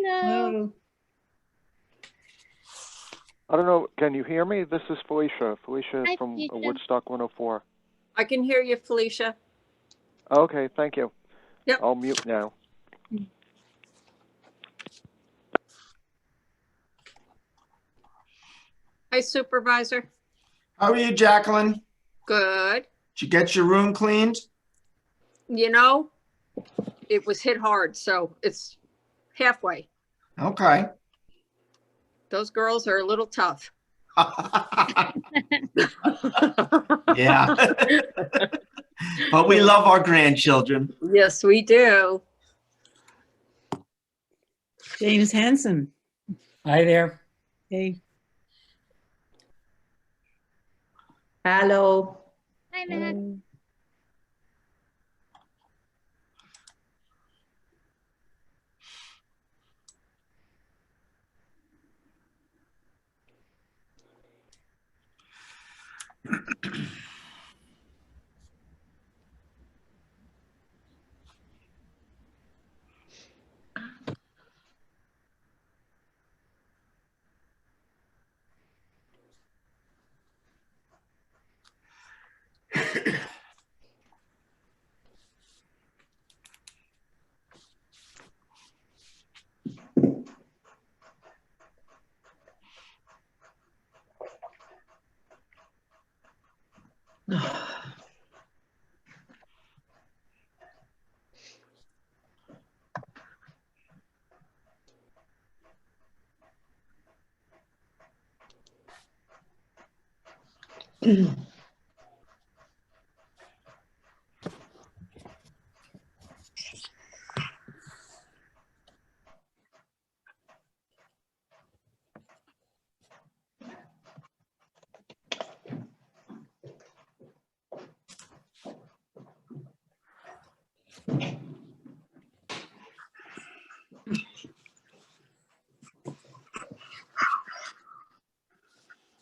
Hello. I don't know. Can you hear me? This is Felicia. Felicia Hi, from Felicia. Woodstock 104. I can hear you, Felicia. Okay, thank you. Yep. I'll mute now. Hi, Supervisor. How are you, Jacqueline? Good. Did you get your room cleaned? You know, it was hit hard, so it's halfway. Okay. Those girls are a little tough. Yeah. But we love our grandchildren. Yes, we do. James Hansen. Hi there. Hey. Hello. Hi, Matt.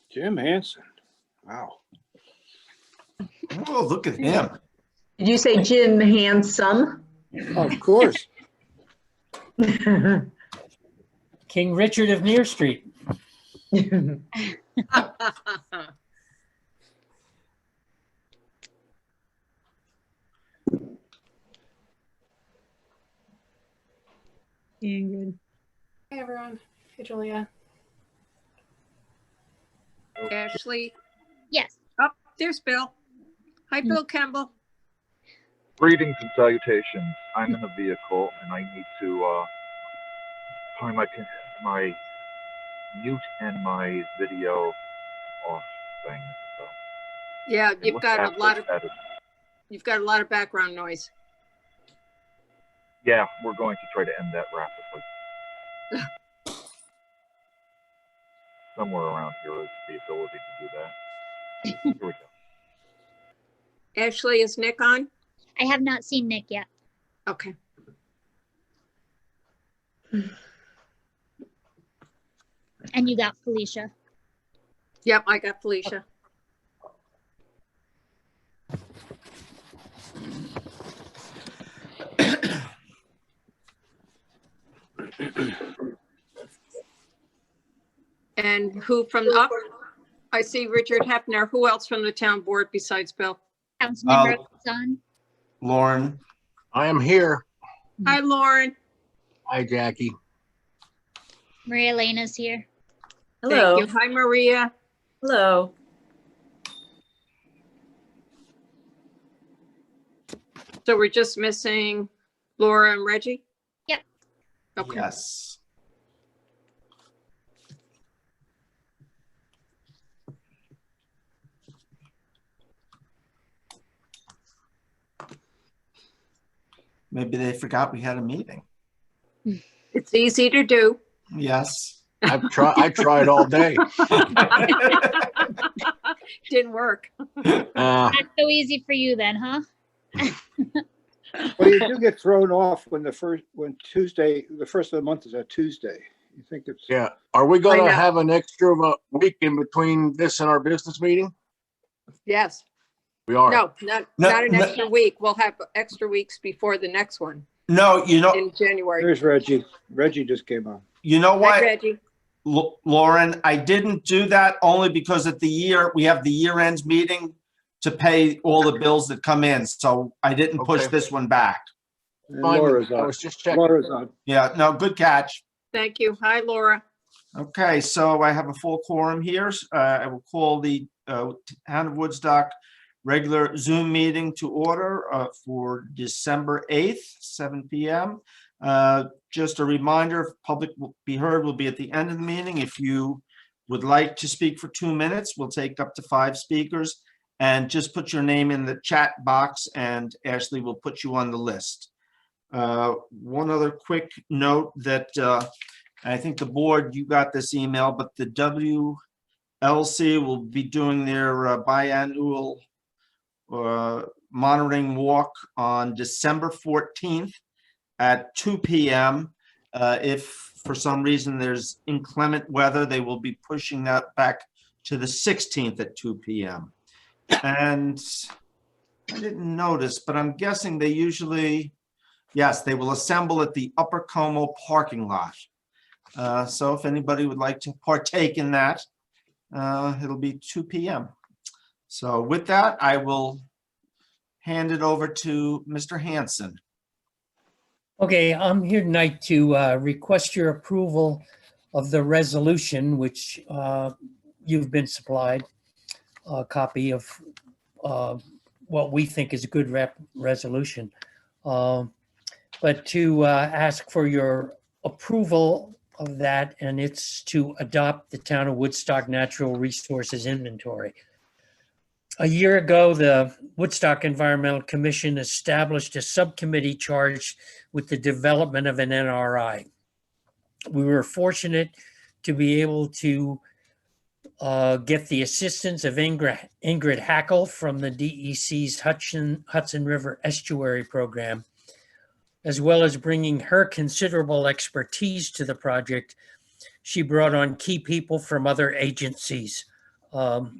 Jim Hansen. Wow. Oh, look at him. Did you say Jim Handsome? Of course. King Richard of Near Street. Ingrid. Hey everyone. Hey Julia. Ashley. Yes. Oh, there's Bill. Hi, Bill Campbell. Greetings and salutations. I'm in a vehicle and I need to find my mute and my video off thing. So Yeah, you've got a lot of status. background noise. Yeah, we're going to try to end that rapidly. Somewhere around here is the ability to do that. Here we go. Ashley, is Nick on? I have not seen Nick yet. Okay. And you got Felicia. Yep, I got Felicia. And who from up? I see Richard Hefner. Who else from the town board besides Bill? Councilmember on. Lauren. I am here. Hi, Lauren. Hi, Jackie. Maria Elena's here. Hello. Thank you. Hi, Maria. Hello. So we're just missing Laura and Reggie? Yep. Okay. Yes. Maybe they forgot we had a meeting. It's easy to do. Yes. I tried all day. Didn't work. Not so easy for you then, huh? Well, you do get thrown off when the first of the month is a Tuesday. You think it's Yeah. Are we going I to know. have an extra week in between this and our business meeting? Yes. We are. No, not an extra week. We'll have extra weeks before the next one. No, in January. There's Reggie. Reggie just came on. you know Hi, what, Reggie. Lauren, I didn't do that only because we have the year ends meeting to pay all the bills that come in. So I didn't push Okay. this one back. And Fine, Laura's I on. was just checking. Laura's on. Yeah, no, good catch. Thank you. Hi, Laura. Okay, so I have a full quorum here. I will call the Town of Woodstock regular Zoom meeting to order for December 8th, 7 p.m. Just a reminder, if public will be heard will be at the end of the meeting. If you would like to speak for 2 minutes, we'll take up to 5 speakers. And just put your name in the chat box and Ashley will put you on the list. One other quick note that I think the board, you got this email, but the WLC will be doing their biannual monitoring walk on December 14th at 2 p.m. If for some reason there's inclement weather, they will be pushing that back to the 16th at 2 p.m. And I didn't notice, but I'm guessing they usually, yes, they will assemble at the Upper Como parking lot. So if anybody would like to partake in that, it'll be 2 p.m. So with that, I will hand it over to Mr. Hanson. Okay, I'm here tonight to request your approval of the resolution, which you've been supplied a copy of what we think is a good resolution. But to ask for your approval of that, and it's to adopt the Town of Woodstock Natural Resources Inventory. A year ago, the Woodstock Environmental Commission established a subcommittee charged with the development of an NRI. We were fortunate to be able to get the assistance of Ingrid Hackle from the DEC's Hudson River Estuary Program, as well as bringing her considerable expertise to the project. She brought on key people from other agencies, all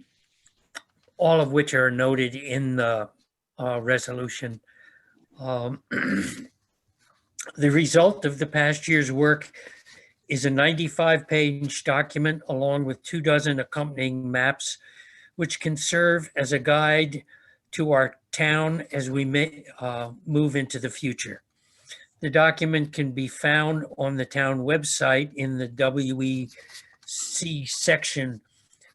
of which are noted in the resolution. The result of the past year's work is a 95-page document along with 24 accompanying maps, which can serve as a guide to our town as we may move into the future. The document can be found on the town website in the WEC section,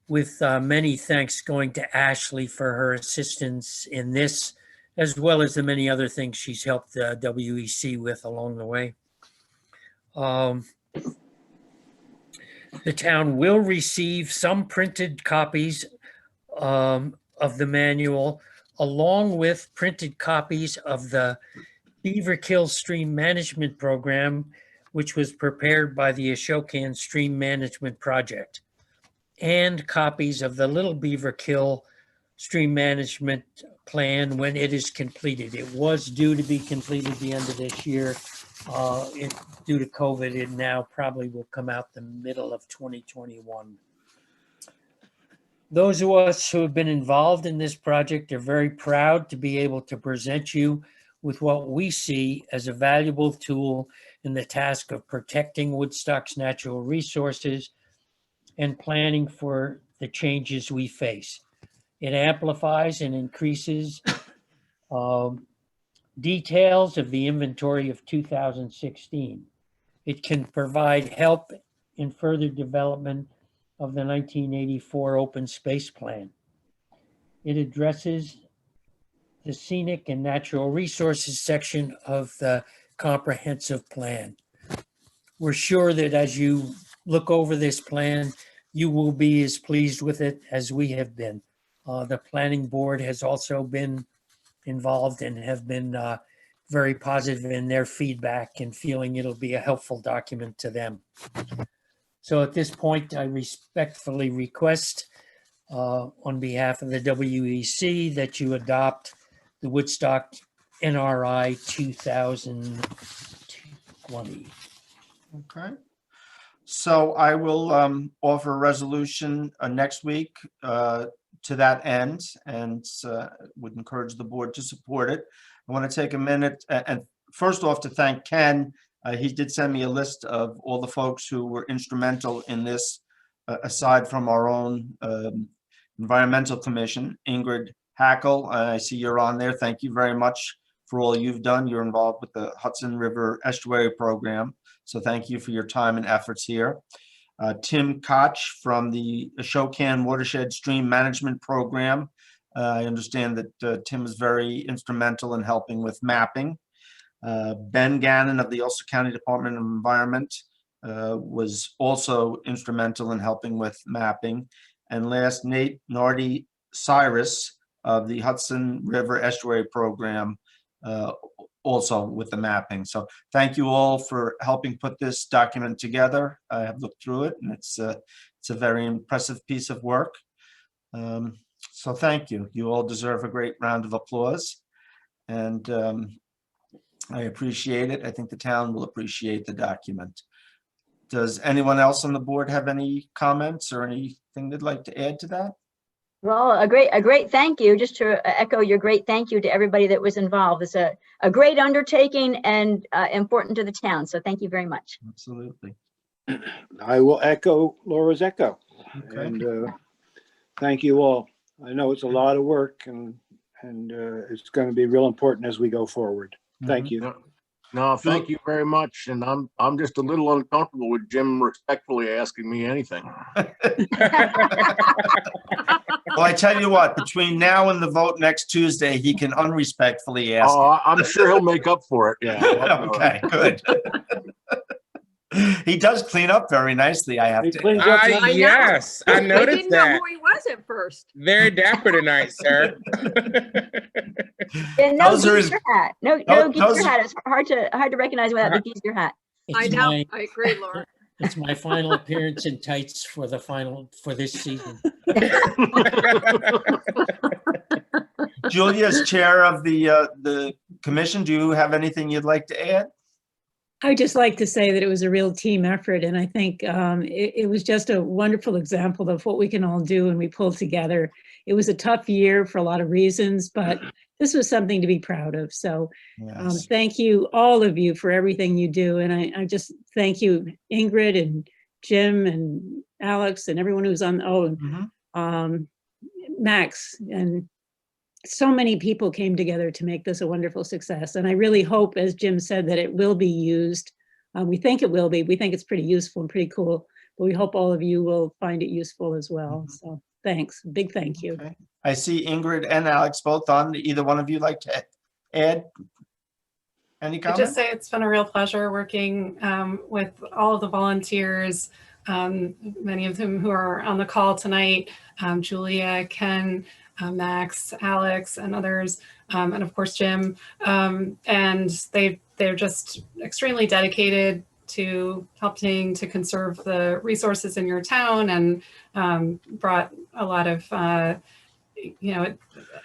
with many thanks going to Ashley for her assistance in this, as well as the many other things she's helped the WEC with along the way. The town will receive some printed copies of the manual, along with printed copies of the Beaver Kill Stream Management Program, which was prepared by the Ashokan Stream Management Project, and copies of the Little Beaver Kill Stream Management Plan when it is completed. It was due to be completed the end of this year. Due to COVID, it now probably will come out the middle of 2021. Those of us who have been involved in this project are very proud to be able to present you with what we see as a valuable tool in the task of protecting Woodstock's natural resources and planning for the changes we face. It amplifies and increases details of the inventory of 2016. It can provide help in further development of the 1984 Open Space Plan. It addresses the scenic and natural resources section of the comprehensive plan. We're sure that as you look over this plan, you will be as pleased with it as we have been. The planning board has also been involved and have been very positive in their feedback and feeling it'll be a helpful document to them. So at this point, I respectfully request on behalf of the WEC that you adopt the Woodstock NRI 2020. Okay. So I will offer a resolution next week to that end, and would encourage the board to support it. I want to take a minute and first off to thank Ken. He did send me a list of all the folks who were instrumental in this, aside from our own Environmental Commission. Ingrid Hackle, I see you're on there. Thank you very much for all you've done. You're involved with the Hudson River Estuary Program, so thank you for your time and efforts here. Tim Koch from the Ashokan Watershed Stream Management Program. I understand that Tim is very instrumental in helping with mapping. Ben Gannon of the Ulster County Department of Environment was also instrumental in helping with mapping. And last, Nate Nardi Cyrus of the Hudson River Estuary Program, also with the mapping. So thank you all for helping put this document together. I have looked through it, and it's a very impressive piece of work. So thank you. You all deserve a great round of applause. And I appreciate it. I think the town will appreciate the document. Does anyone else on the board have any comments or anything they'd like to add to that? Well, a great thank you. Just to echo your great thank you to everybody that was involved. It's a great undertaking and important to the town. So thank you very much. Absolutely. I will echo Laura's echo. Okay. And thank you all. I know it's a lot of work, and it's going to be real important as we go forward. Thank you. No, thank you very much. And I'm just a little uncomfortable with Jim respectfully asking me anything. Well, I tell you what, between now and the vote next Tuesday, he can unrespectfully ask. Oh, I'm sure he'll make up for it. Yeah. Okay, good. He does clean up very nicely, I have He to. cleans up I know. Yes, I I noticed didn't know that. who he was at first. Very dapper tonight, sir. And no Those are his- geezer hat. No those- geezer hat. It's hard to recognize without the geezer hat. I It's know. my- I agree, Laura. It's my final appearance in tights for this season. Julia, as chair of the commission, do you have anything you'd like to add? I'd just like to say that it was a real team effort, and I think it was just a wonderful example of what we can all do when we pull together. It was a tough year for a lot of reasons, but this was something to be proud of. So Yes. thank you, all of you, for everything you do. And I just thank you, Ingrid and Jim and Alex and everyone who's on, Max, and so many people came together to make this a wonderful success. And I really hope, as Jim said, that it will be used. We think it will be. We think it's pretty useful and pretty cool, but we hope all of you will find it useful as well. So thanks, big thank you. Okay. I see Ingrid and Alex both on. Either one of you like to add any I'd comment? just say it's been a real pleasure working with all of the volunteers, many of them who are on the call tonight, Julia, Ken, Max, Alex, and others, and of course Jim. And they're just extremely dedicated to helping to conserve the resources in your town, and brought a lot of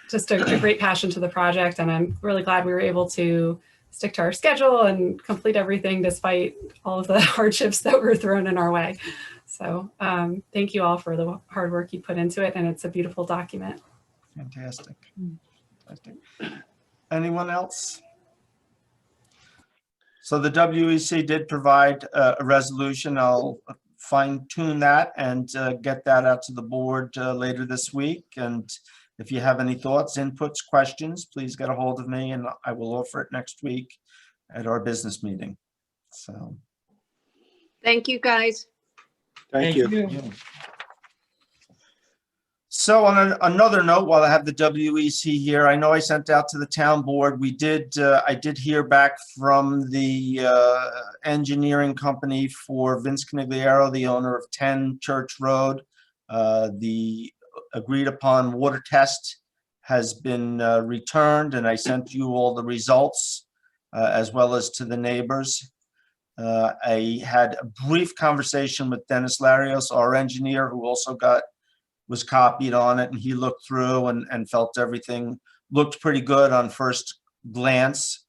just a great passion to the project. And I'm really glad we were able to stick to our schedule and complete everything despite all of the hardships that were thrown in our way. So thank you all for the hard work you put into it, and it's a beautiful document. Fantastic. Fantastic. Anyone else? So the WEC did provide a resolution. I'll fine tune that and get that out to the board later this week. And if you have any thoughts, inputs, questions, please get a hold of me and I will offer it next week at our business meeting. So. Thank you, guys. Thank you. Yeah. So on another note, while I have the WEC here, I know I sent out to the town board. I did hear back from the engineering company for Vince Canigliaro, the owner of 10 Church Road. The agreed upon water test has been returned, and I sent you all the results as well as to the neighbors. I had a brief conversation with Dennis Larios, our engineer, who also was copied on it, and he looked through and felt everything looked pretty good on first glance.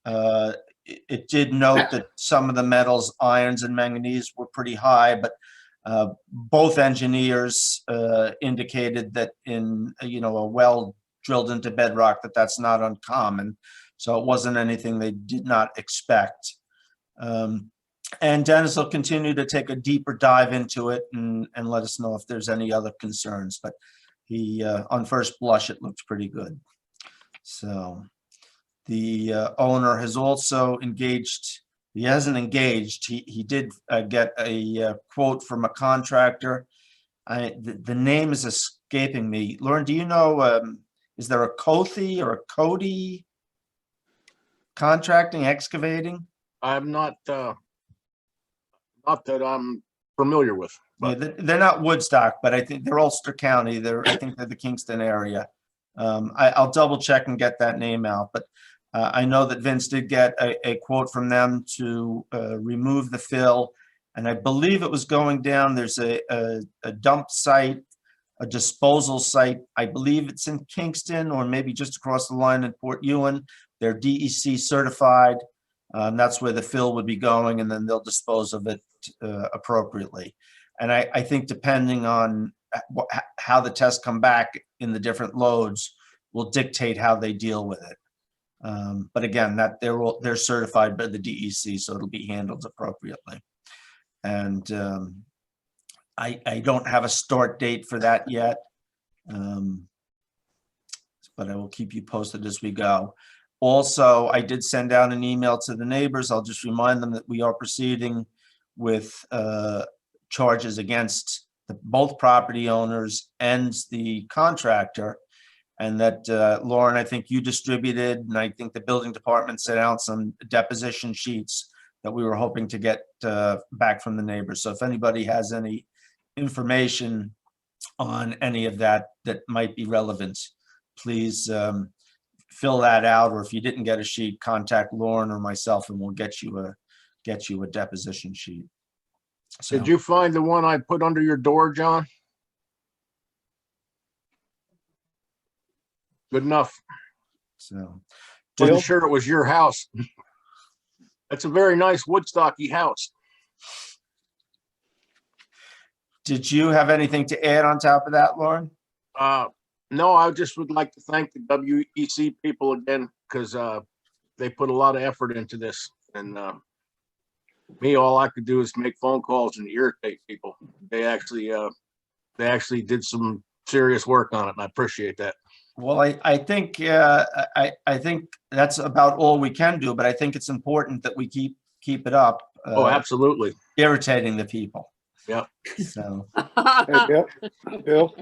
It did note that some of the metals, irons and manganese, were pretty high, but both engineers indicated that in a well drilled into bedrock that's not uncommon. So it wasn't anything they did not expect. And Dennis will continue to take a deeper dive into it and let us know if there's any other concerns. But he, on first blush, it looks pretty good. So the owner has also engaged, he hasn't engaged, he did get a quote from a contractor. The name is escaping me. Lauren, do you know, is there a Cothi or a Cody contracting, excavating? I'm not that I'm familiar with. Yeah, But they're not Woodstock, but I think they're Ulster County. I think they're the Kingston area. I'll double check and get that name out, but I know that Vince did get a quote from them to remove the fill, and I believe it was going down. There's a dump site, a disposal site. I believe it's in Kingston or maybe just across the line in Port Ewan. They're DEC certified. That's where the fill would be going, and then they'll dispose of it appropriately. And I think depending on how the tests come back in the different loads will dictate how they deal with it. But again, that they're certified by the DEC, so it'll be handled appropriately. And I don't have a start date for that yet, but I will keep you posted as we go. Also, I did send out an email to the neighbors. I'll just remind them that we are proceeding with charges against both property owners and the contractor, and that Lauren, I think you distributed, and I think the building department sent out some deposition sheets that we were hoping to get back from the neighbors. So if anybody has any information on any of that that might be relevant, please fill that out, or if you didn't get a sheet, contact Lauren or myself and we'll get you a deposition sheet. So, did you find the one I put under your door, John? Good enough. So wasn't sure it was your house. That's a very nice Woodstocky house. Did you have anything to add on top of that, Lauren? No, I just would like to thank the WEC people again, because they put a lot of effort into this. And me, all I could do is make phone calls and irritate people. They actually did some serious work on it, and I appreciate that. Well, I think I think that's about all we can do, but I think it's important that we keep it up. Oh, absolutely. Irritating the people. Yep. So. Hey, Bill?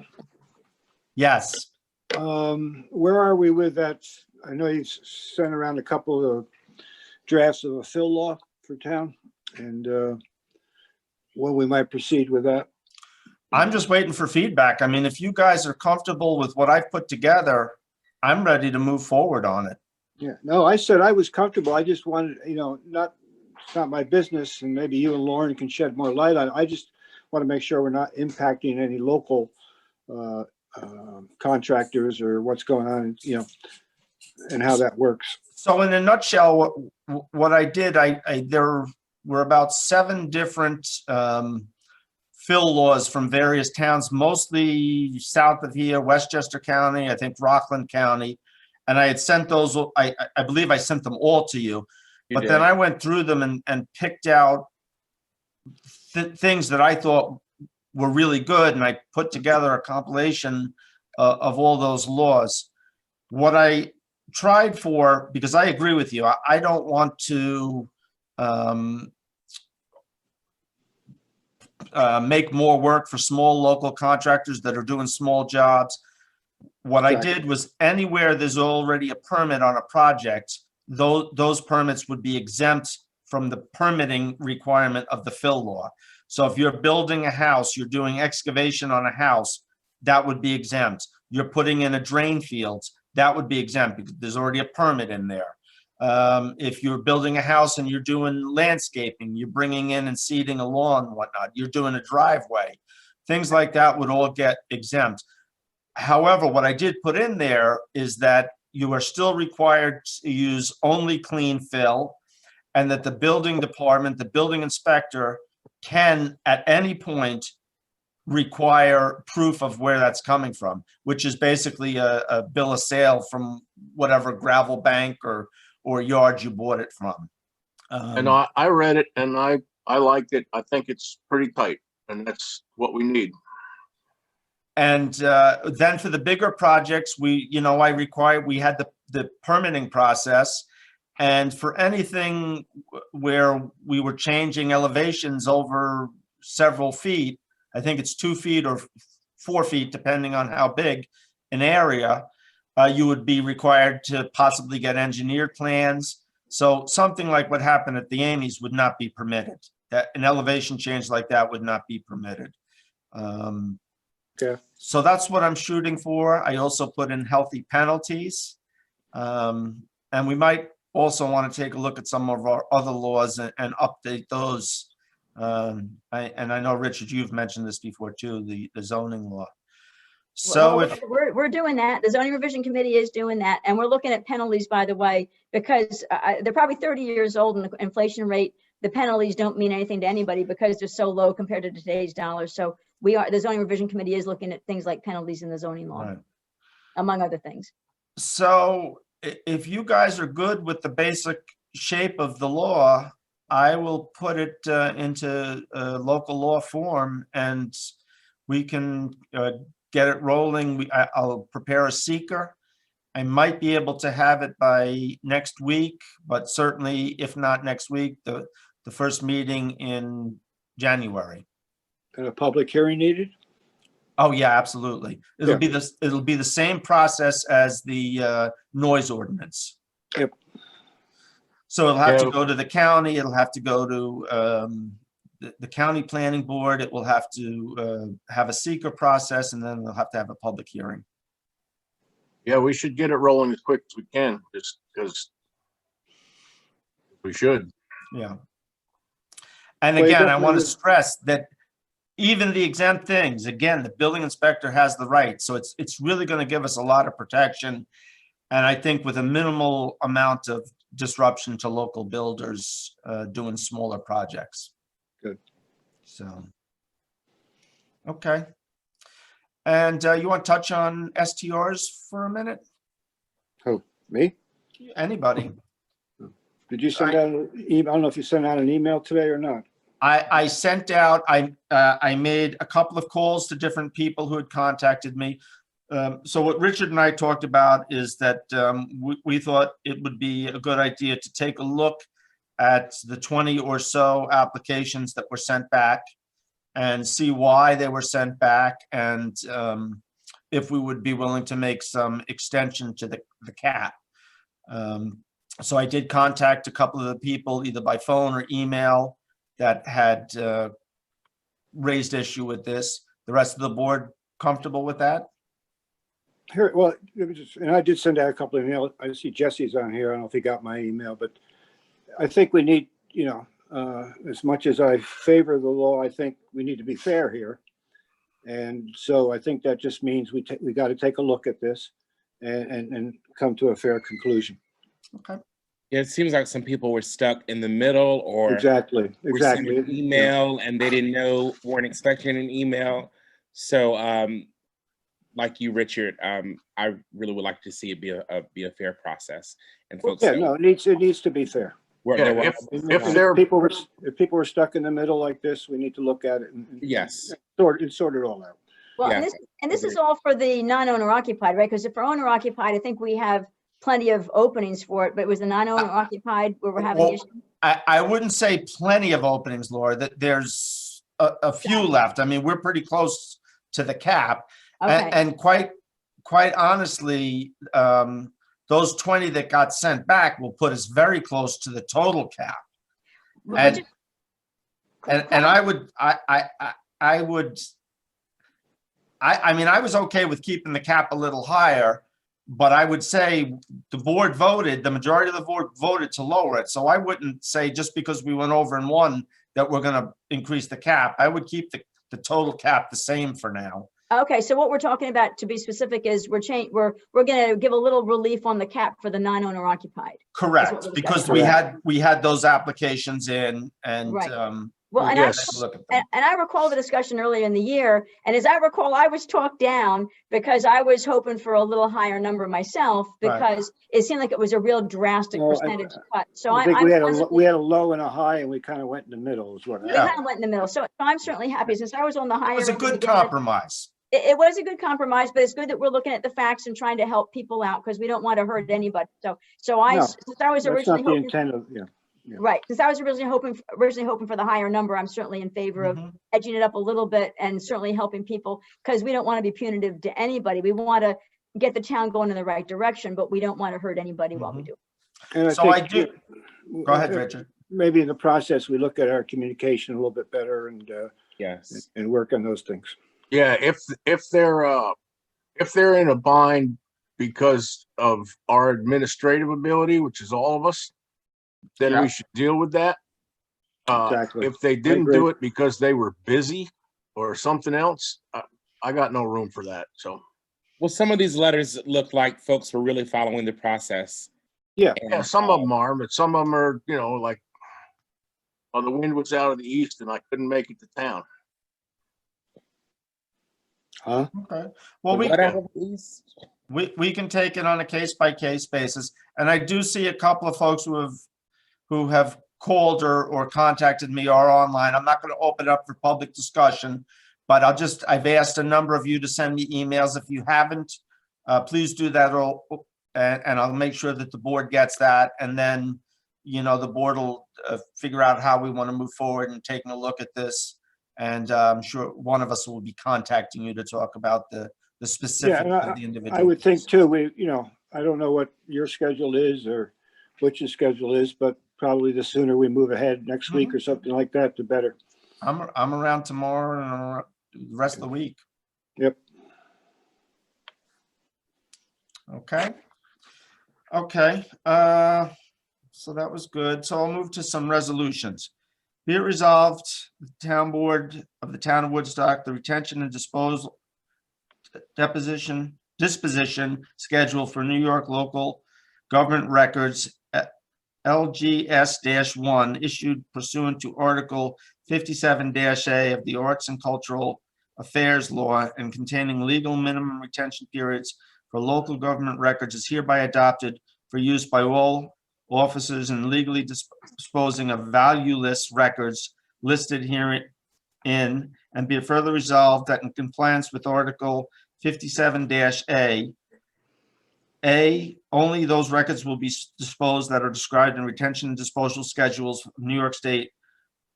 Yes. Where are we with that? I know you sent around a couple of drafts of a fill law for town, and when we might proceed with that. I'm just waiting for feedback. I mean, if you guys are comfortable with what I've put together, I'm ready to move forward on it. Yeah, no, I said I was comfortable. I just wanted, it's not my business, and maybe you and Lauren can shed more light on it. I just want to make sure we're not impacting any local contractors or what's going on, and how that works. So in a nutshell, what I did, there were about 7 different fill laws from various towns, mostly south of here, Westchester County, I think Rockland County. And I had sent those, I believe I sent them all to you. But then I went through them and picked out things that I thought were really good. And I put together a compilation of all those laws. What I tried for, because I agree with you, I don't want to make more work for small local contractors that are doing small jobs. What I did was anywhere there's already a permit on a project, those permits would be exempt from the permitting requirement of the fill law. So if you're building a house, you're doing excavation on a house, that would be exempt. You're putting in a drain field, that would be exempt because there's already a permit in there. If you're building a house and you're doing landscaping, you're bringing in and seeding a lawn and whatnot, you're doing a driveway, things like that would all get exempt. However, what I did put in there is that you are still required to use only clean fill, and that the building department, the building inspector, can at any point require proof of where that's coming from, which is basically a bill of sale from whatever gravel bank or or yard you bought it from. And I read it and I liked it. I think it's pretty tight, and that's what we need. And then for the bigger projects, we had the permitting process. And for anything where we were changing elevations over several feet, I think it's 2 feet or 4 feet, depending on how big an area, you would be required to possibly get engineered plans. So something like what happened at the Amy's would not be permitted. That an elevation change like that would not be permitted. Okay. So that's what I'm shooting for. I also put in healthy penalties. And we might also want to take a look at some of our other laws and update those. I know, Richard, you've mentioned this before too, the zoning law. So Well, we're doing that. The zoning revision committee is doing that. And we're looking at penalties, by the way, because they're probably 30 years old and the inflation rate, the penalties don't mean anything to anybody because they're so low compared to today's dollars. So the zoning revision committee is looking at things like penalties in the zoning law, right. among other things. So if you guys are good with the basic shape of the law, I will put it into a local law form and we can get it rolling. I'll prepare a seeker. I might be able to have it by next week, but certainly if not next week, the first meeting in January. And a public hearing needed? Oh yeah, absolutely. It'll be the same process as the noise ordinance. Yep. So it'll have to go to the county. It'll have to go to the county planning board. It will have to have a seeker process, and then they'll have to have a public hearing. Yeah, we should get it rolling as quick as we can, just because we should. Yeah. And Well, again, I want to definitely- stress that even the exempt things, again, the building inspector has the right. So it's really going to give us a lot of protection. And I think with a minimal amount of disruption to local builders doing smaller projects. Good. So, okay. And you want to touch on STRs for a minute? Who, me? Anybody? Did you send out an email? I don't know if you sent out an email today or not. I sent out, I made a couple of calls to different people who had contacted me. So what Richard and I talked about is that we thought it would be a good idea to take a look at the 20 or so applications that were sent back and see why they were sent back, and if we would be willing to make some extension to the cap. So I did contact a couple of the people either by phone or email that had raised issue with this. The rest of the board comfortable with that? Here, well, and I did send out a couple of emails. I see Jesse's on here. I don't know if he got my email, but I think we need, as much as I favor the law, I think we need to be fair here. And so I think that just means we got to take a look at this and come to a fair conclusion. Okay. Yeah, it seems like some people were stuck in the middle, or Exactly. were sending an email and they didn't know, weren't expecting an email. So, like you, Richard, I really would like to see it be a fair process. And folks, Yeah, no, it needs to be fair. If people were stuck in the middle like this, we need to look at it and yes, sort it all out. Well, Yeah. and this is all for the non-owner occupied, right? Because if for owner occupied, I think we have plenty of openings for it, but it was the non-owner occupied where we're having Well, issues. I wouldn't say plenty of openings, Laura, that there's a few left. I mean, we're pretty close to the cap. Okay. And quite honestly, those 20 that got sent back will put us very close to the total cap. Well, And I mean, I was okay with keeping the cap a little higher, but I would say the majority of the board voted to lower it. So I wouldn't say just because we went over in one that we're going to increase the cap. I would keep the total cap the same for now. Okay, so what we're talking about, to be specific, is we're going to give a little relief on the cap for the non-owner occupied. Correct, because we had those applications in, and Right. Well, and Yes. Look at them. and I recall the discussion earlier in the year, and as I recall, I was talked down because I was hoping for a little higher number myself, Right. because it seemed like it was a real drastic Well, percentage cut. So I think I'm we had pleasantly- a low and a high, and we kind of went in the middle is what. we Yeah. kind of went in the middle. So I'm certainly happy, since I was on the higher. It was a end good of the data. compromise. It was a good compromise, but it's good that we're looking at the facts and trying to help people out, because we don't want to hurt anybody. So No, since I was That's originally not the hoping, intent of, yeah. right, since I was originally hoping for the higher number, I'm certainly in favor of Mhm. edging it up a little bit and certainly helping people, because we don't want to be punitive to anybody. We want to get the town going in the right direction, but we don't want to hurt anybody while we do. And So I think, do, go ahead, Richard. maybe in the process, we look at our communication a little bit better Yes. and work on those things. Yeah, if they're in a bind because of our administrative ability, which is all of us, then Yeah. we should deal with that. Exactly. If they didn't agree. do it because they were busy or something else, I got no room for that. So Well, some of these letters look like folks were really following the process. Yeah. And, yeah, some of them are, but some of them are, like, well, the wind was out of the east and I couldn't make it to town. Huh? Okay. Well, whatever these. we can take it on a case by case basis. And I do see a couple of folks who have called or contacted me or online. I'm not going to open it up for public discussion, but I've asked a number of you to send me emails. If you haven't, please do that, and I'll make sure that the board gets that. And then, the board will figure out how we want to move forward and taking a look at this. And I'm sure one of us will be contacting you to talk about the specifics and of the individual. I would think too, I don't know what your schedule is or what your schedule is, but probably the sooner we move ahead next week or something like that, the better. I'm around tomorrow and around the rest of the week. Yep. Okay. So that was good. So I'll move to some resolutions. Be it resolved, the town board of the town of Woodstock, the retention and disposal disposition schedule for New York local government records LGS-1 issued pursuant to Article 57-A of the Arts and Cultural Affairs Law and containing legal minimum retention periods for local government records is hereby adopted for use by all officers in legally disposing of valueless records listed herein, and be it further resolved that in compliance with Article 57-A, only those records will be disposed that are described in retention and disposal schedules of New York State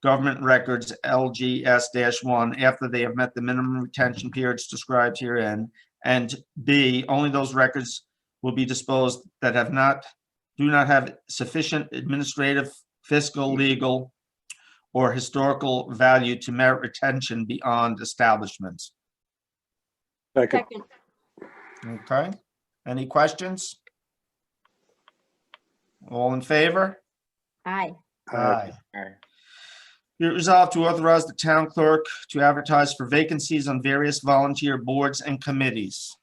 government records LGS-1 after they have met the minimum retention periods described herein, and B, only those records will be disposed that do not have sufficient administrative, fiscal, legal, or historical value to merit retention beyond establishments. Second. Okay. Any questions? All in favor? Aye. Aye. Aye. Be it resolved to authorize the town clerk to advertise for vacancies on various volunteer boards and committees.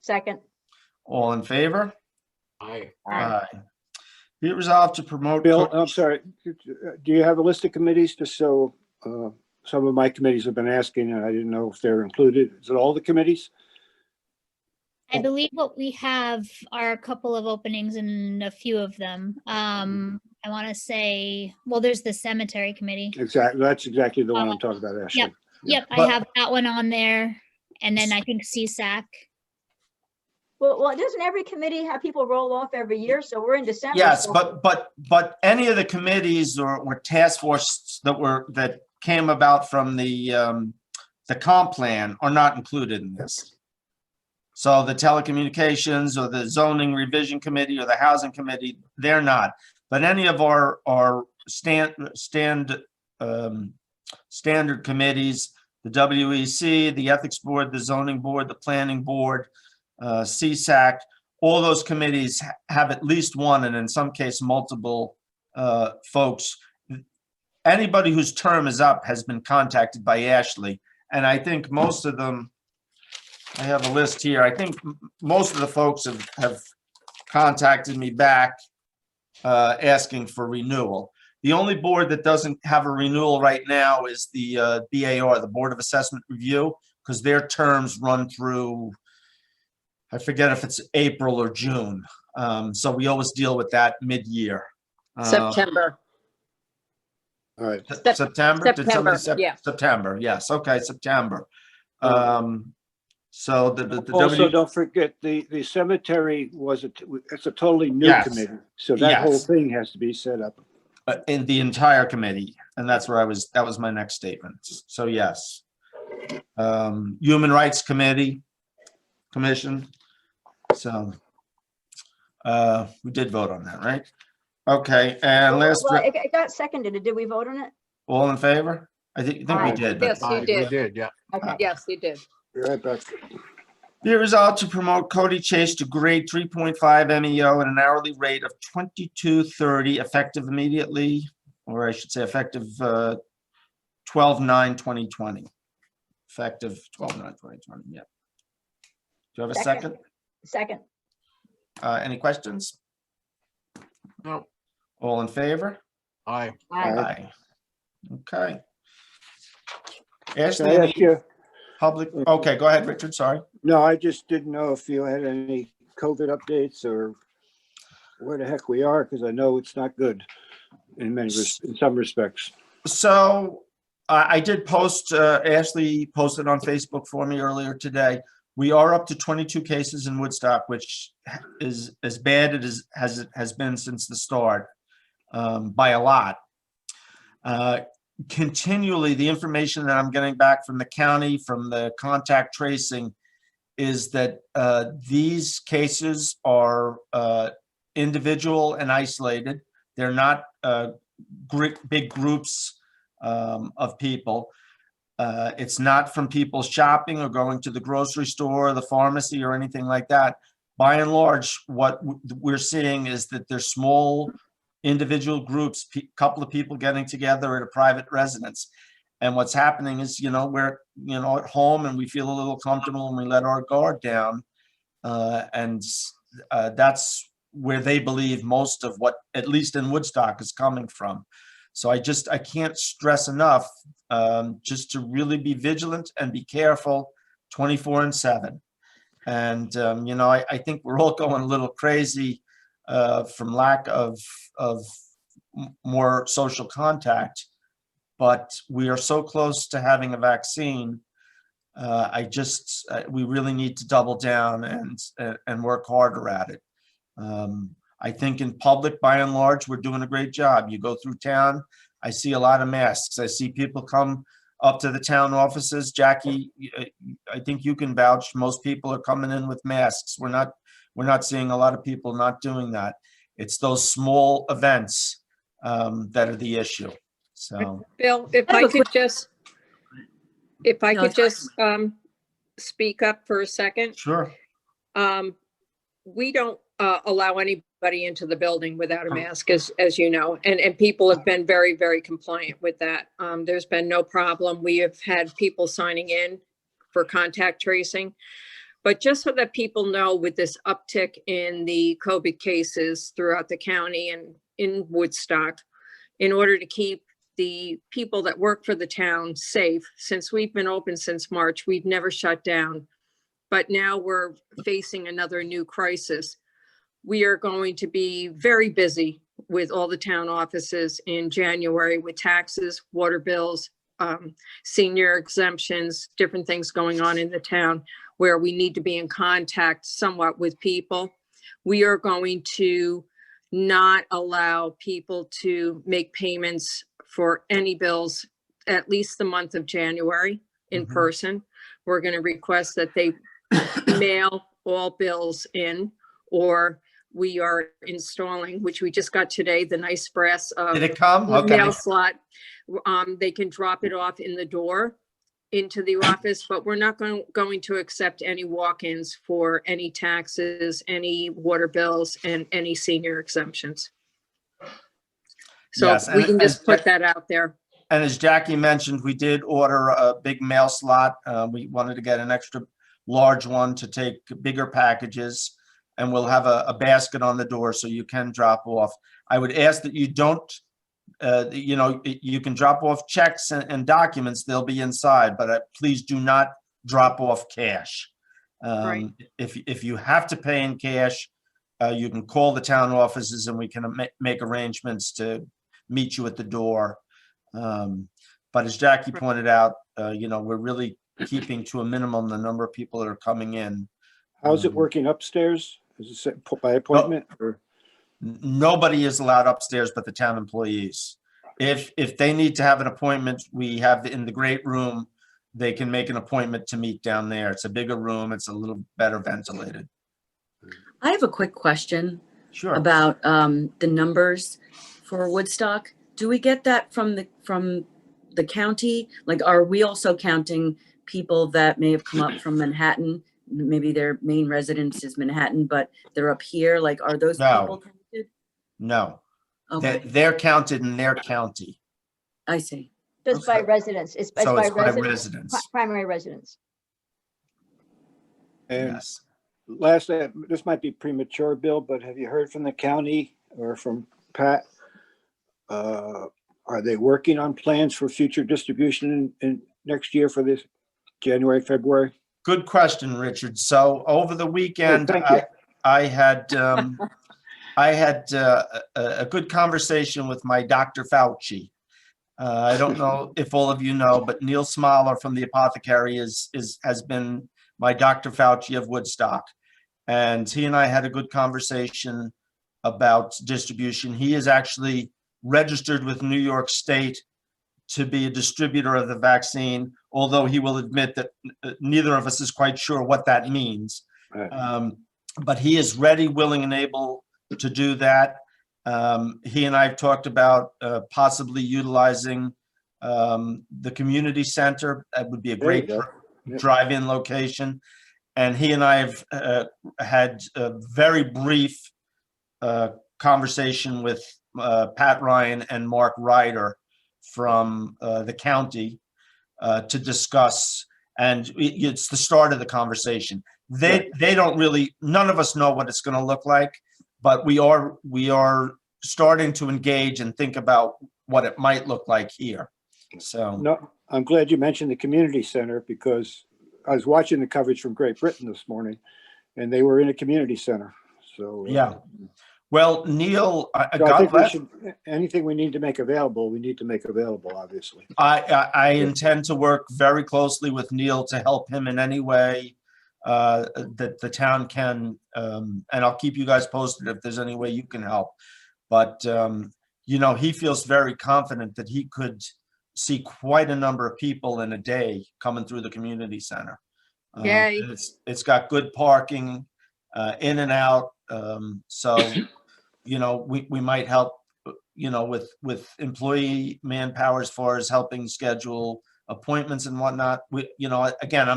Second. All in favor? Aye. Aye. Be it resolved to promote. Bill, I'm sorry, do you have a list of committees, just so some of my committees have been asking, and I didn't know if they're included. Is it all the committees? I believe what we have are a couple of openings in a few of them. I want to say, well, there's the cemetery committee. Exactly, that's exactly the one I'm talking about, Ashley. Yep, yep, I But- have that one on there. And then I think CSAC. Well, doesn't every committee have people roll off every year? So we're in December. Yes, so- but any of the committees or task force that came about from the comp plan are not included in this. So the telecommunications or the zoning revision committee or the housing committee, they're not. But any of our standard committees, the WEC, the ethics board, the zoning board, the planning board, CSAC, all those committees have at least one, and in some case, multiple folks. Anybody whose term is up has been contacted by Ashley, and I think most of them, I have a list here. I think most of the folks have contacted me back asking for renewal. The only board that doesn't have a renewal right now is the BAR, the Board of Assessment Review, because their terms run through, I forget if it's April or June. So we always deal with that mid-year. September. All right. September? Did somebody September, yeah. September, yes, okay, September. So the Also, don't forget, the cemetery it's a totally new Yes. committee. So that whole Yes. thing has to be set up. In the entire committee, and that's where that was my next statement. So yes. Human Rights Commission. So we did vote on that, right? Okay, and last, Well, it got seconded. Did we vote on it? all in favor? I think we Aye. did. But Yes, you We did. did, yeah. Okay. Yes, you did. Be right back. Be resolved to promote Cody Chase to grade 3.5 MEO at an hourly rate of $22.30 effective immediately, or I should say effective 12/9/2020. Effective 12/9/2020, yeah. Do you have a second? Second. Any questions? No. All in favor? Aye. Aye. Okay. Can I Ashley, ask you? public, okay, go ahead, Richard, sorry. No, I just didn't know if you had any COVID updates or where the heck we are, because I know it's not good in some respects. So I did post, Ashley posted on Facebook for me earlier today. We are up to 22 cases in Woodstock, which is as bad as it has been since the start, by a lot. Continually, the information that I'm getting back from the county, from the contact tracing, is that these cases are individual and isolated. They're not big groups of people. It's not from people shopping or going to the grocery store, the pharmacy, or anything like that. By and large, what we're seeing is that there's small individual groups, couple of people getting together at a private residence. And what's happening is, we're, at home and we feel a little comfortable and we let our guard down. And that's where they believe most of what, at least in Woodstock, is coming from. So I can't stress enough, just to really be vigilant and be careful 24/7. And, I think we're all going a little crazy from lack of more social contact, but we are so close to having a vaccine. We really need to double down and work harder at it. I think in public, by and large, we're doing a great job. You go through town, I see a lot of masks. I see people come up to the town offices. Jackie, I think you can vouch, most people are coming in with masks. We're not seeing a lot of people not doing that. It's those small events that are the issue. So, Bill, if I could just speak up for a second. sure. We don't allow anybody into the building without a mask, as you know, and people have been very, very compliant with that. There's been no problem. We have had people signing in for contact tracing. But just so that people know, with this uptick in the COVID cases throughout the county and in Woodstock, in order to keep the people that work for the town safe, since we've been open since March, we've never shut down. But now we're facing another new crisis. We are going to be very busy with all the town offices in January with taxes, water bills, senior exemptions, different things going on in the town where we need to be in contact somewhat with people. We are going to not allow people to make payments for any bills at least the month of January in person. We're going to request that they mail all bills in, or we are installing, which we just got today, the nice brass Did it come? Okay. mail slot. They can drop it off in the door into the office, but we're not going to accept any walk-ins for any taxes, any water bills, and any senior exemptions. So Yes, we and can just put that out there. And as Jackie mentioned, we did order a big mail slot. We wanted to get an extra large one to take bigger packages, and we'll have a basket on the door so you can drop off. I would ask that you don't You know, you can drop off checks and documents, they'll be inside, but please do not drop off cash. Right. If you have to pay in cash, you can call the town offices and we can make arrangements to meet you at the door. But as Jackie pointed out, you know, we're really keeping to a minimum the number of people that are coming in. How's it working upstairs? Is it set by appointment or? Nobody is allowed upstairs but the town employees. If they need to have an appointment, we have in the great room, they can make an appointment to meet down there. It's a bigger room. It's a little better ventilated. I have a quick question Sure. about the numbers for Woodstock. Do we get that from the county? Like, are we also counting people that may have come up from Manhattan? Maybe their main residence is Manhattan, but they're up here. Like, are those No. people counted? No, Okay, they're counted in their county. I see. Just by residence. It's So by it's by residence, residence. primary residence. And Yes. lastly, this might be premature, Bill, but have you heard from the county or from Pat? Are they working on plans for future distribution in next year for this January, February? Good question, Richard. So over the weekend, thank you. I had a good conversation with my Dr. Fauci. I don't know if all of you know, but Neil Smaller from the apothecary has been my Dr. Fauci of Woodstock. And he and I had a good conversation about distribution. He is actually registered with New York State to be a distributor of the vaccine, although he will admit that neither of us is quite sure what that means. Right. But he is ready, willing, and able to do that. He and I have talked about possibly utilizing the community center. That would be a There you great go. Yep. drive-in location. And he and I have had a very brief conversation with Pat Ryan and Mark Ryder from the county to discuss, and it's the start of the conversation. They don't really, none of us know what it's going to look like, but we are starting to engage and think about what it might look like here. So No, I'm glad you mentioned the community center because I was watching the coverage from Great Britain this morning and they were in a community center. So yeah. Well, Neil, so I God think we bless. should, anything we need to make available, we need to make available, obviously. I intend to work very closely with Neil to help him in any way that the town can, and I'll keep you guys posted if there's any way you can help. But, you know, he feels very confident that he could see quite a number of people in a day coming through the community center. Yay. It's got good parking in and out. So, you know, we might help, you know, with employee manpower as far as helping schedule appointments and whatnot. You know, again,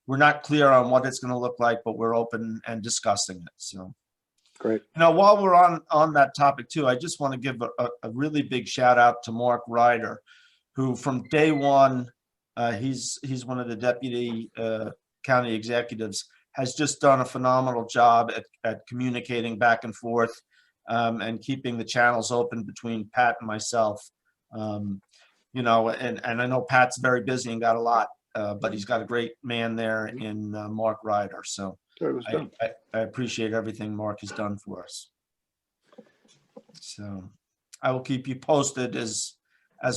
we're not clear on what it's going to look like, but we're open and discussing it. So Great. you know, while we're on that topic too, I just want to give a really big shout out to Mark Ryder, who from day one, he's one of the deputy county executives, has just done a phenomenal job at communicating back and forth and keeping the channels open between Pat and myself. You know, and I know Pat's very busy and got a lot, but he's got a great man there in Mark Ryder. So I appreciate everything Mark has done for us. So I will keep you posted as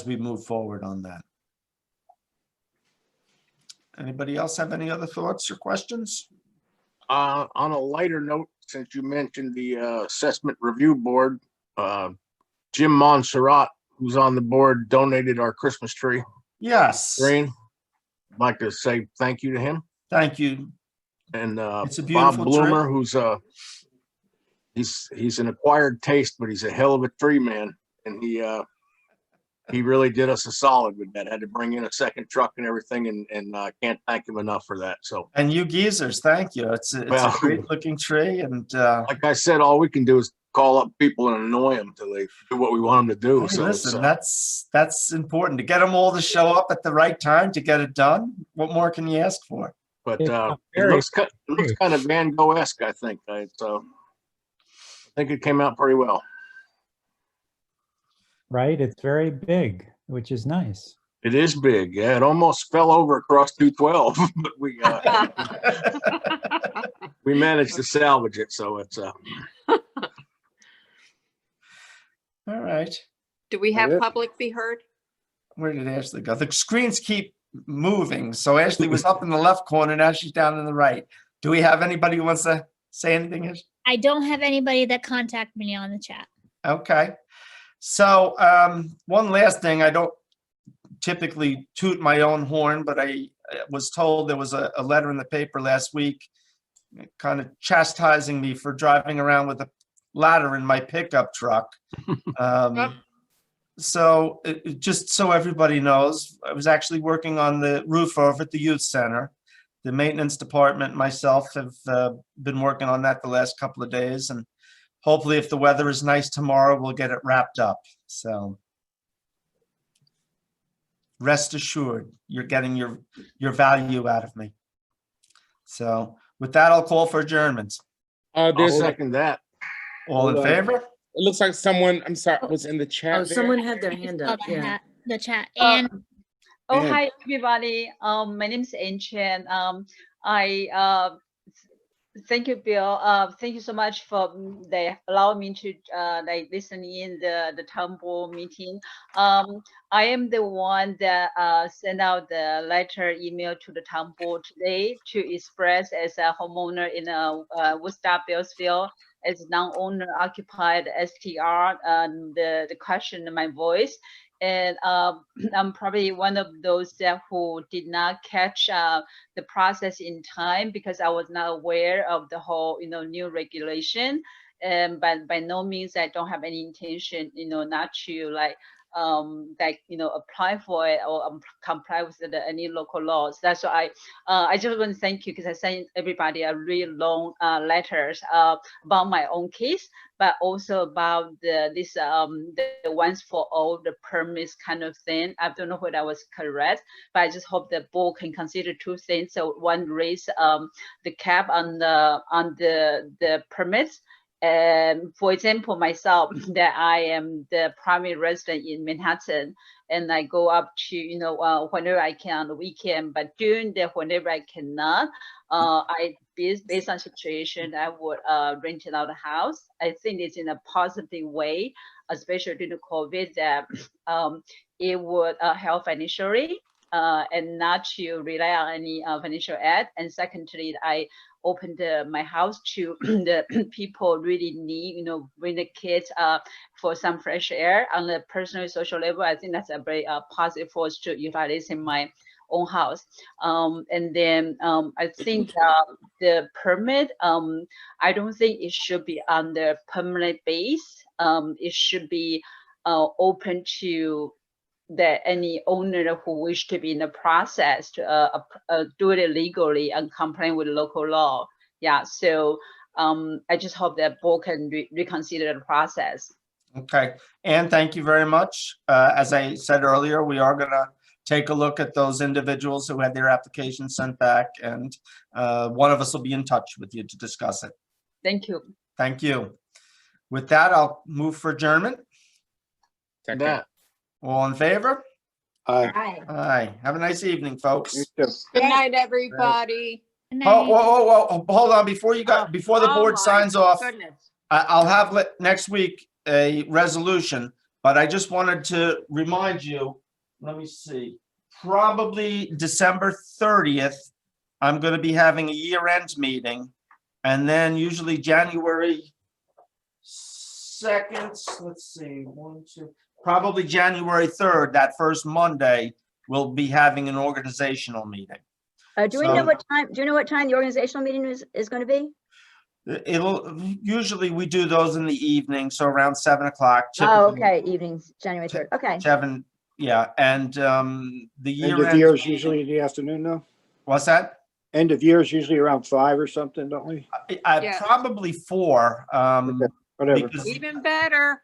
we move forward on that. Anybody else have any other thoughts or questions? On a lighter note, since you mentioned the assessment review board, Jim Montserrat, who's on the board, donated our Christmas tree. Yes. Green. I'd like to say thank you to him. Thank you. And it's a Bob beautiful Bloomer, tree. who's he's an acquired taste, but he's a hell of a tree man, and he really did us a solid with that. Had to bring in a second truck and everything, and I can't thank him enough for that. So, and you geezers, thank you. It's a great looking tree, and like I said, all we can do is call up people and annoy them till they do what we want them to do. Hey, so listen, that's important to get them all to show up at the right time to get it done. What more can you ask for? But it looks kind of Van Gogh-esque, I think. So I think it came out pretty well. right? It's very big, which is nice. It is big. Yeah, it almost fell over across 212, but we managed to salvage it. So it's All right. Do we have public be heard? Where did Ashley go? The screens keep moving. So Ashley was up in the left corner. Now she's down in the right. Do we have anybody who wants to say anything? Ash? I don't have anybody that contacted me on the chat. Okay. So one last thing, I don't typically toot my own horn, but I was told there was a letter in the paper last week kind of chastising me for driving around with a ladder in my pickup truck. So just so everybody knows, I was actually working on the roof over at the youth center. The maintenance department and myself have been working on that the last couple of days, and hopefully if the weather is nice tomorrow, we'll get it wrapped up. So rest assured, you're getting your value out of me. So with that, I'll call for adjournment. I'll There's a, second that. All in favor? it looks like someone, I'm sorry, was in the chat. Oh, there. someone had their hand Saw up. the Yeah. hat- the chat. And Oh, Yeah. hi, everybody. My name is Ann Chen. I thank you, Bill. Thank you so much for they allow me to like listen in the town board meeting. I am the one that sent out the letter email to the town board today to express as a homeowner in Woodstock, Billsville, as non-owner occupied STR, the question in my voice. And I'm probably one of those who did not catch the process in time because I was not aware of the whole, new regulation. And but by no means I don't have any intention, not to apply for it or comply with any local laws. That's why I just want to thank you because I sent everybody a really long letters about my own case, but also about the once for all the permits kind of thing. I don't know whether I was correct, but I just hope the board can consider two things. So one, raise the cap on the permits. For example, myself, that I am the primary resident in Manhattan, and I go up to, whenever I can on the weekend, but during the whenever I cannot, based on situation, I would rent out a house. I think it's in a positive way, especially during the COVID, that it would help financially and not to rely on any financial aid. And secondly, I opened my house to the people really need, bring the kids for some fresh air on the personal social level. I think that's a very positive force to utilize in my own house. And then I think the permit, I don't think it should be on the permanent base. It should be open to that any owner who wish to be in the process to do it legally and comply with local law. Yeah, so I just hope that board can reconsider the process. Okay, and thank you very much. As I said earlier, we are gonna take a look at those individuals who had their applications sent back, and one of us will be in touch with you to discuss it. Thank you. Thank you. With that, I'll move for adjournment. That. All in favor? Aye. Aye. Have a nice evening, folks. You too. Good night, everybody. Good Oh, night. whoa, hold on, before the Oh board my signs off, Goodness. I'll have next week a resolution, but I just wanted to remind you, let me see, probably December 30th, I'm going to be having a year-end meeting, and then usually January 2nd, let's see, probably January 3rd, that first Monday, we'll be having an organizational meeting. Do we know what time? Do you know what time the organizational meeting is going to be? Usually we do those in the evening, so around 7 o'clock. Oh, okay, evenings, January 3rd. Okay. 7, yeah, and the End of year is usually in the afternoon, though. What's that? End of year is usually around 5 or something, don't we? Yes. Probably 4. Whatever. because- Even better.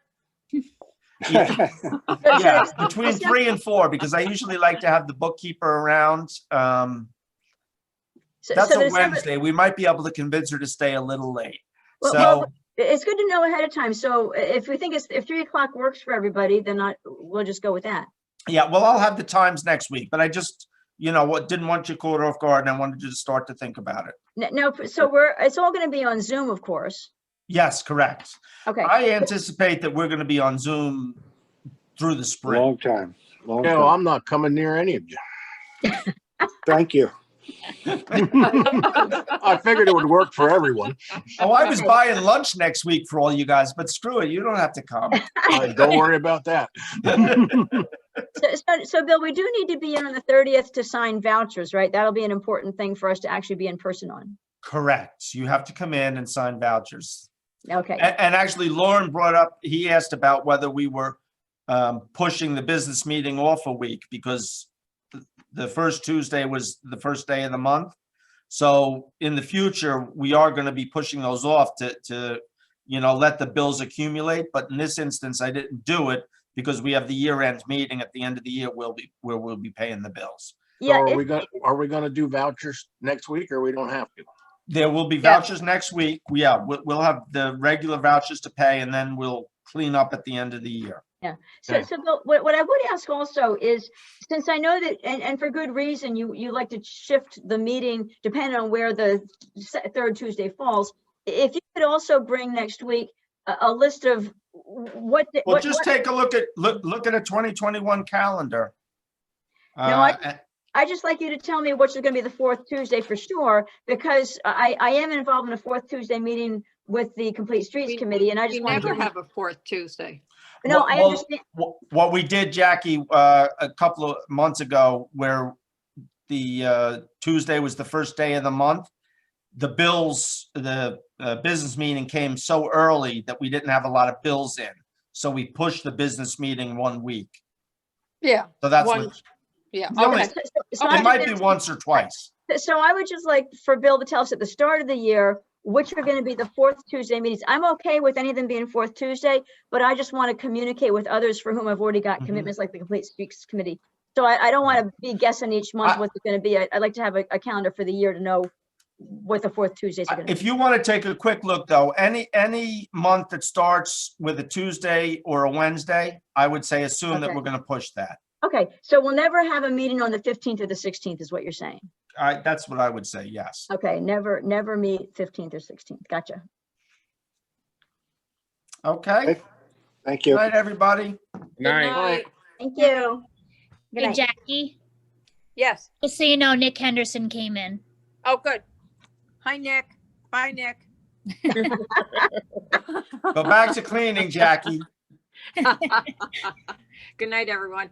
yeah, between 3 and 4, because I usually like to have the bookkeeper around. That's a Wednesday. We might be able to convince her to stay a little late. Well, So It's good to know ahead of time. So if we think if 3 o'clock works for everybody, then we'll just go with that. Yeah, well, I'll have the times next week, but I just, didn't want you caught off guard, and I wanted you to start to think about it. No, so it's all going to be on Zoom, of course. Yes, correct. Okay. I anticipate that we're going to be on Zoom through the spring. Long time. Long No, time. I'm not coming near any of you. Thank you. I figured it would work for everyone. Oh, I was buying lunch next week for all you guys, but screw it, you don't have to come. Don't worry about that. So Bill, we do need to be in on the 30th to sign vouchers, right? That'll be an important thing for us to actually be in person on. Correct. You have to come in and sign vouchers. Okay. And actually, Lauren he asked about whether we were pushing the business meeting off a week because the first Tuesday was the first day of the month. So in the future, we are going to be pushing those off to let the bills accumulate. But in this instance, I didn't do it because we have the year-end meeting at the end of the year where we'll be paying the bills. So are we gonna do vouchers next week, or we don't have to? There will be vouchers next week. Yeah, we'll have the regular vouchers to pay, and then we'll clean up at the end of the year. Yeah. So Bill, what I would ask also is, since I know that, and for good reason, you like to shift the meeting depending on where the third Tuesday falls. If you could also bring next week a list of Take a look at a 2021 calendar. No, I just like you to tell me which is going to be the fourth Tuesday for sure, because I am involved in a fourth Tuesday meeting with the Complete Streets Committee, and I just want to never have a fourth Tuesday. No, I understand. What we did, Jackie, a couple of months ago, where the Tuesday was the first day of the month, the business meeting came so early that we didn't have a lot of bills in. So we pushed the business meeting 1 week. Yeah. So that's yeah. Okay. It might be once or twice. So I would just like for Bill to tell us at the start of the year which are going to be the fourth Tuesday meetings. I'm okay with any of them being fourth Tuesday, but I just want to communicate with others for whom I've already got commitments, like the Complete Streets Committee. So I don't want to be guessing each month what it's going to be. I'd like to have a calendar for the year to know what the fourth Tuesdays are going to be. If you want to take a quick look, though, any month that starts with a Tuesday or a Wednesday, I would say assume that we're going to push that. Okay, so we'll never have a meeting on the 15th or the 16th is what you're saying. That's what I would say, yes. Okay, never meet 15th or 16th. Gotcha. Okay. Thank you. Good night, everybody. Good night. Thank you. Good Hey, night. Jackie, Yes. just so you know, Nick Henderson came in. Oh, good. Hi, Nick. Bye, Nick. Go back to cleaning, Jackie. Good night, everyone.